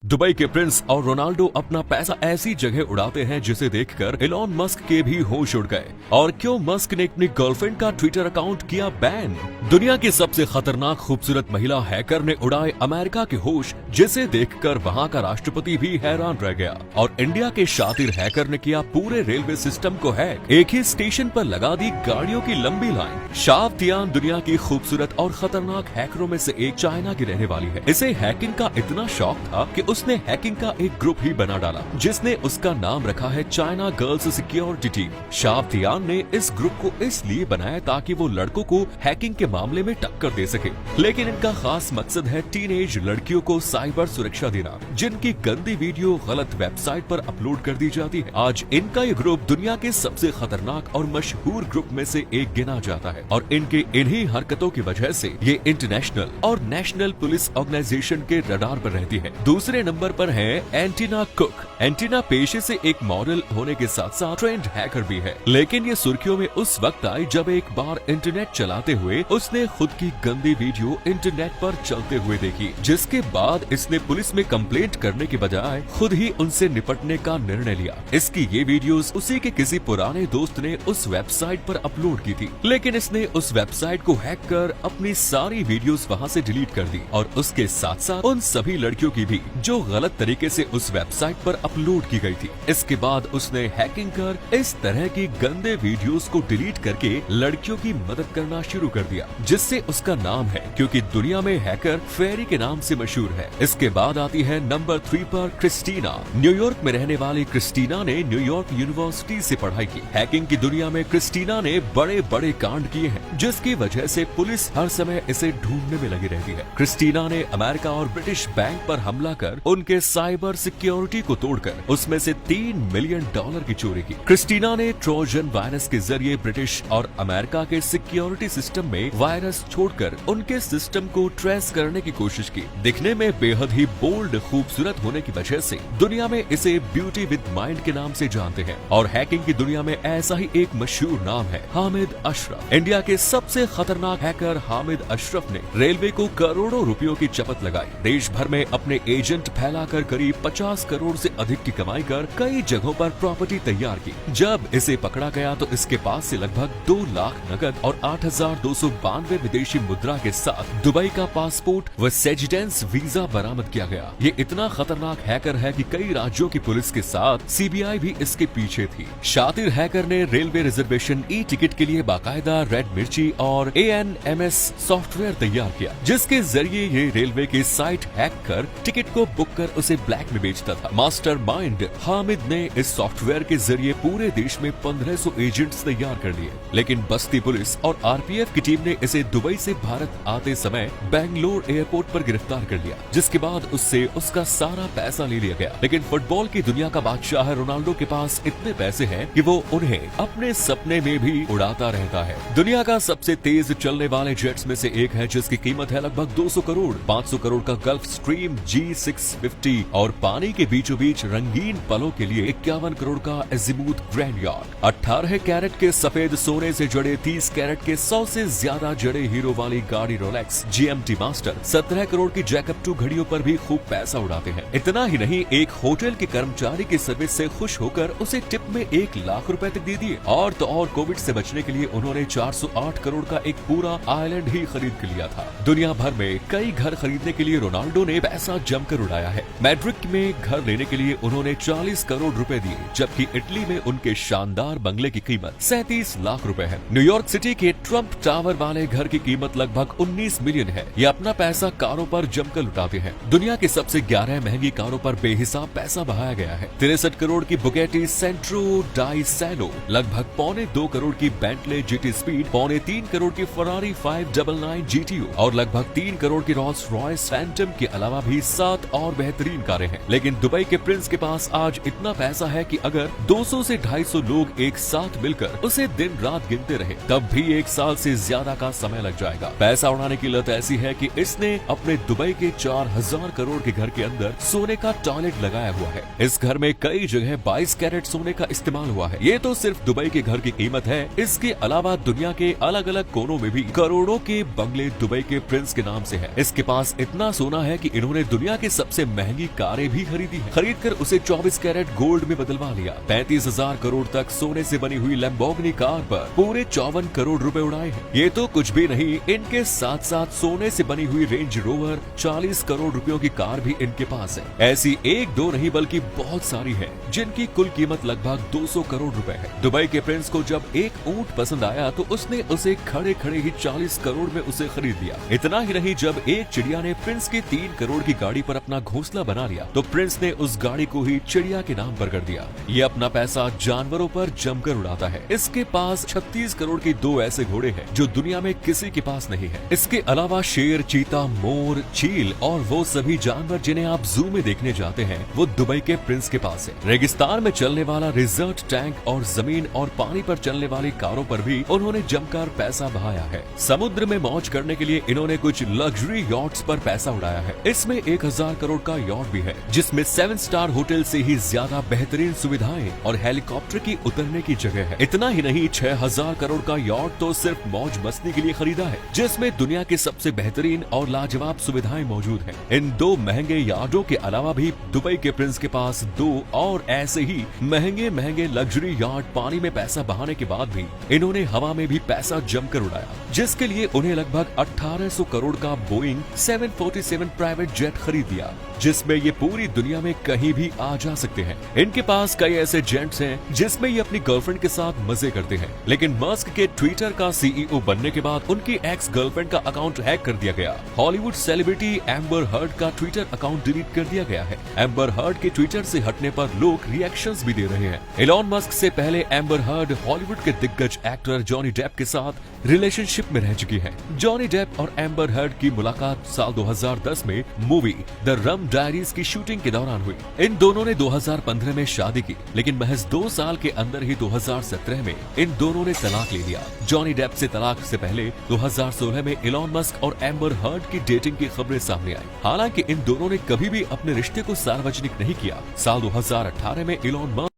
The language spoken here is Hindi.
दुबई के प्रिंस और रोनाल्डो अपना पैसा ऐसी जगह उड़ाते हैं जिसे देखकर एलॉन मस्क के भी होश उड़ गए। और क्यों मस्क ने अपनी गर्लफ्रेंड का ट्विटर अकाउंट किया बैन। दुनिया की सबसे खतरनाक खूबसूरत महिला हैकर ने उड़ाए अमेरिका के होश, जिसे देखकर वहां का राष्ट्रपति भी हैरान रह गया। और इंडिया के शातिर हैकर ने किया पूरे रेलवे सिस्टम को हैक। एक ही स्टेशन पर लगा दी गाड़ियों की लंबी लाइन। शाव तियान दुनिया की खूबसूरत और खतरनाक हैकरों में से एक चाइना की रहने वाली है। इसे हैकिंग का इतना शौक था कि उसने हैकिंग का एक ग्रुप ही बना डाला, जिसने उसका नाम रखा है China girls security team. Shaw Tian ने इस ग्रुप को इसलिए बनाया ताकि वो लड़कों को हैकिंग के मामले में टक्कर दे सके। लेकिन इनका खास मकसद है टीनेज लड़कियों को साइबर सुरक्षा देना, जिनकी गंदी वीडियो गलत वेबसाइट पर अपलोड कर दी जाती है। आज इनका ये ग्रुप दुनिया के सबसे खतरनाक और मशहूर ग्रुप में से एक गिना जाता है। और इनके इन्हीं हरकतों की वजह से ये इंटरनेशनल और नेशनल पुलिस ऑर्गेनाइजेशन के रडार पर रहती है। दूसरे नंबर पर है एंटीना कुक। एंटीना पेशे से एक मॉडल होने के साथ साथ ट्रेंड हैकर भी है, लेकिन ये सुर्खियों में उस वक्त आई जब एक बार इंटरनेट चलाते हुए उसने खुद की गंदी वीडियो इंटरनेट पर चलते हुए देखी, जिसके बाद इसने पुलिस में कंप्लेंट करने के बजाय खुद ही उनसे निपटने का निर्णय लिया। इसकी ये वीडियोस उसी के किसी पुराने दोस्त ने उस वेबसाइट पर अपलोड की थी, लेकिन इसने उस वेबसाइट को हैक कर अपनी सारी वीडियोस वहां से डिलीट कर दी और उसके साथ साथ उन सभी लड़कियों की भी जो गलत तरीके से उस वेबसाइट पर अपलोड की गई थी। इसके बाद उसने हैकिंग कर इस तरह की गंदे वीडियोस को डिलीट करके लड़कियों की मदद करना शुरू कर दिया, जिससे उसका नाम है, क्योंकि दुनिया में हैकर फेरी के नाम से मशहूर है। इसके बाद आती है नंबर 3 पर क्रिस्टीना। न्यूयॉर्क में रहने वाली क्रिस्टीना ने न्यूयॉर्क यूनिवर्सिटी से पढ़ाई की। हैकिंग की दुनिया में क्रिस्टीना ने बड़े बड़े कांड किए हैं, जिसकी वजह से पुलिस हर समय इसे ढूंढने में लगी रहती है। क्रिस्टीना ने अमेरिका और ब्रिटिश बैंक पर हमला कर उनके साइबर सिक्योरिटी को तोड़कर उसमें से $3 मिलियन की चोरी की। क्रिस्टीना ने ट्रोजन वायरस के जरिए ब्रिटिश और अमेरिका के सिक्योरिटी सिस्टम में वायरस छोड़कर उनके सिस्टम को ट्रेस करने की कोशिश की। दिखने में बेहद ही बोल्ड खूबसूरत होने की वजह से दुनिया में इसे ब्यूटी विद माइंड के नाम से जानते हैं। और हैकिंग की दुनिया में ऐसा ही एक मशहूर नाम है हामिद अशरफ। इंडिया के सबसे खतरनाक हैकर हामिद अशरफ ने रेलवे को करोड़ों रुपयों की चपत लगाई। देश भर में अपने एजेंट फैलाकर करीब 50 करोड़ से अधिक की कमाई कर कई जगहों पर प्रॉपर्टी तैयार की। जब इसे पकड़ा गया तो इसके पास से लगभग 2 लाख नकद और 8,292 विदेशी मुद्रा के साथ दुबई का पासपोर्ट व रेजिडेंस वीजा बरामद किया गया। ये इतना खतरनाक हैकर है कि कई राज्यों की पुलिस के साथ सीबीआई भी इसके पीछे थी। शातिर हैकर ने रेलवे रिजर्वेशन ई टिकट के लिए बाकायदा रेड मिर्ची और ANMS सॉफ्टवेयर तैयार किया, जिसके जरिए ये रेलवे की साइट हैक कर टिकट को बुक कर उसे ब्लैक में बेचता था। मास्टरमाइंड हामिद ने इस सॉफ्टवेयर के जरिए पूरे देश में 1500 एजेंट्स तैयार कर लिए, लेकिन बस्ती पुलिस और RPF की टीम ने इसे दुबई से भारत आते समय बेंगलोर एयरपोर्ट पर गिरफ्तार कर लिया, जिसके बाद उससे उसका सारा पैसा ले लिया गया। लेकिन फुटबॉल की दुनिया का बादशाह रोनाल्डो के पास इतने पैसे हैं कि वो उन्हें अपने सपने में भी उड़ाता रहता है। दुनिया का सबसे तेज चलने वाले जेट्स में से एक है, जिसकी कीमत है लगभग 200 करोड़। 500 करोड़ का गल्फ स्ट्रीम G650 और पानी के बीचों बीच रंगीन पलों के लिए 51 करोड़ का एजिमुथ ग्रैंड यार्ड। 18 कैरेट के सफेद सोने से जड़े 30 कैरेट के 100 से ज्यादा जड़े हीरो वाली गाड़ी रोलेक्स GMT मास्टर। 17 करोड़ की जैकब 2 घड़ियों पर भी खूब पैसा उड़ाते हैं। इतना ही नहीं, एक होटल के कर्मचारी की सर्विस से खुश होकर उसे टिप में 1 लाख रुपए तक दे दिए। और तो और कोविड से बचने के लिए उन्होंने 408 करोड़ का एक पूरा आइलैंड ही खरीद के लिया था। दुनिया भर में कई घर खरीदने के लिए रोनाल्डो ने पैसा जमकर उड़ाया है। मैड्रिड में घर लेने के लिए उन्होंने 40 करोड़ रुपए दिए, जबकि इटली में उनके शानदार बंगले की कीमत 37 लाख रुपए है। न्यूयॉर्क सिटी के ट्रंप टावर वाले घर की कीमत लगभग 19 मिलियन है। ये अपना पैसा कारों पर जमकर लुटाते हैं। दुनिया की सबसे 11 महंगी कारों पर बेहिसाब पैसा बहाया गया है। 63 करोड़ की बुगैटी सेंट्रो डाइसैलो, लगभग 1.25 करोड़ की बेंटले GT स्पीड, 3.25 करोड़ की फरारी 599 GTO और लगभग 3 करोड़ की रोल्स रॉयस फैंटम के अलावा भी 7 और बेहतरीन कारें हैं। लेकिन दुबई के प्रिंस के पास आज इतना पैसा है कि अगर 200 से 250 लोग एक साथ मिलकर उसे दिन रात गिनते रहे, तब भी 1 साल से ज्यादा का समय लग जाएगा। पैसा उड़ाने की लत ऐसी है कि इसने अपने दुबई के 4000 करोड़ के घर के अंदर सोने का टॉयलेट लगाया हुआ है। इस घर में कई जगह 22 कैरेट सोने का इस्तेमाल हुआ है। ये तो सिर्फ दुबई के घर की कीमत है। इसके अलावा दुनिया के अलग अलग कोनों में भी करोड़ों के बंगले दुबई के प्रिंस के नाम से है। इसके पास इतना सोना है कि इन्होंने दुनिया के सबसे सबसे महंगी कारें भी खरीदी है। खरीदकर उसे 24 कैरेट गोल्ड में बदलवा लिया। 35,000 करोड़ तक सोने से बनी हुई लैम्बोर्गिनी कार पर पूरे 54 करोड़ रुपए उड़ाए हैं। ये तो कुछ भी नहीं, इनके साथ साथ सोने से बनी हुई रेंज रोवर 40 करोड़ रुपयों की कार भी इनके पास है। ऐसी एक दो नहीं बल्कि बहुत सारी है जिनकी कुल कीमत लगभग 200 करोड़ रुपए है। दुबई के प्रिंस को जब एक ऊंट पसंद आया तो उसने उसे खड़े खड़े ही 40 करोड़ में उसे खरीद लिया। इतना ही नहीं, जब एक चिड़िया ने प्रिंस की 3 करोड़ की गाड़ी पर अपना घोंसला बना लिया तो प्रिंस ने उस गाड़ी को ही चिड़िया के नाम पर कर दिया। ये अपना पैसा जानवरों पर जमकर उड़ाता है। इसके पास 36 करोड़ के 2 ऐसे घोड़े हैं जो दुनिया में किसी के पास नहीं है। इसके अलावा शेर, चीता, मोर, चील और वो सभी जानवर जिन्हें आप जू में देखने जाते हैं वो दुबई के प्रिंस के पास है। रेगिस्तान में चलने वाला रिजर्ट टैंक और जमीन और पानी पर चलने वाली कारों पर भी उन्होंने जमकर पैसा बहाया है। समुद्र में मौज करने के लिए इन्होंने कुछ लग्जरी यॉट्स पर पैसा उड़ाया है। इसमें 1000 करोड़ का यॉट भी है जिसमें 7 स्टार होटल से ही ज्यादा बेहतरीन सुविधाएं और हेलीकॉप्टर की उतरने की जगह है। इतना ही नहीं, 6000 करोड़ का यॉट तो सिर्फ मौज मस्ती के लिए खरीदा है जिसमें दुनिया के सबसे बेहतरीन और लाजवाब सुविधाएं मौजूद हैं। इन 2 महंगे यार्डों के अलावा भी दुबई के प्रिंस के पास 2 और ऐसे ही महंगे महंगे लग्जरी यार्ड पानी में पैसा बहाने के बाद भी इन्होंने हवा में भी पैसा जमकर उड़ाया, जिसके लिए उन्हें लगभग 1800 करोड़ का बोइंग 747 प्राइवेट जेट खरीद लिया जिसमें ये पूरी दुनिया में कहीं भी आ जा सकते हैं। इनके पास कई ऐसे जेट्स हैं जिसमें ये अपनी गर्लफ्रेंड के साथ मजे करते हैं। लेकिन मस्क के ट्विटर का सीईओ बनने के बाद उनकी एक्स गर्लफ्रेंड का अकाउंट हैक कर दिया गया। हॉलीवुड सेलिब्रिटी एम्बर हर्ड का ट्विटर अकाउंट डिलीट कर दिया गया है। एम्बर हर्ड के ट्विटर से हटने पर लोग रिएक्शंस भी दे रहे हैं। इलॉन मस्क से पहले एम्बर हर्ड हॉलीवुड के दिग्गज एक्टर जॉनी डेप के साथ रिलेशनशिप में रह चुकी है। जॉनी डेप और एम्बर हर्ड की मुलाकात साल 2010 में मूवी द रम डायरीज की शूटिंग के दौरान हुई। इन दोनों ने 2015 में शादी की, लेकिन महज 2 साल के अंदर ही 2017 में इन दोनों ने तलाक ले लिया। जॉनी डेप से तलाक से पहले 2016 में इलॉन मस्क और एम्बर हर्ड की डेटिंग की खबरें सामने आई। हालांकि इन दोनों ने कभी भी अपने रिश्ते को सार्वजनिक नहीं किया। साल 2018 में इलॉन मस्क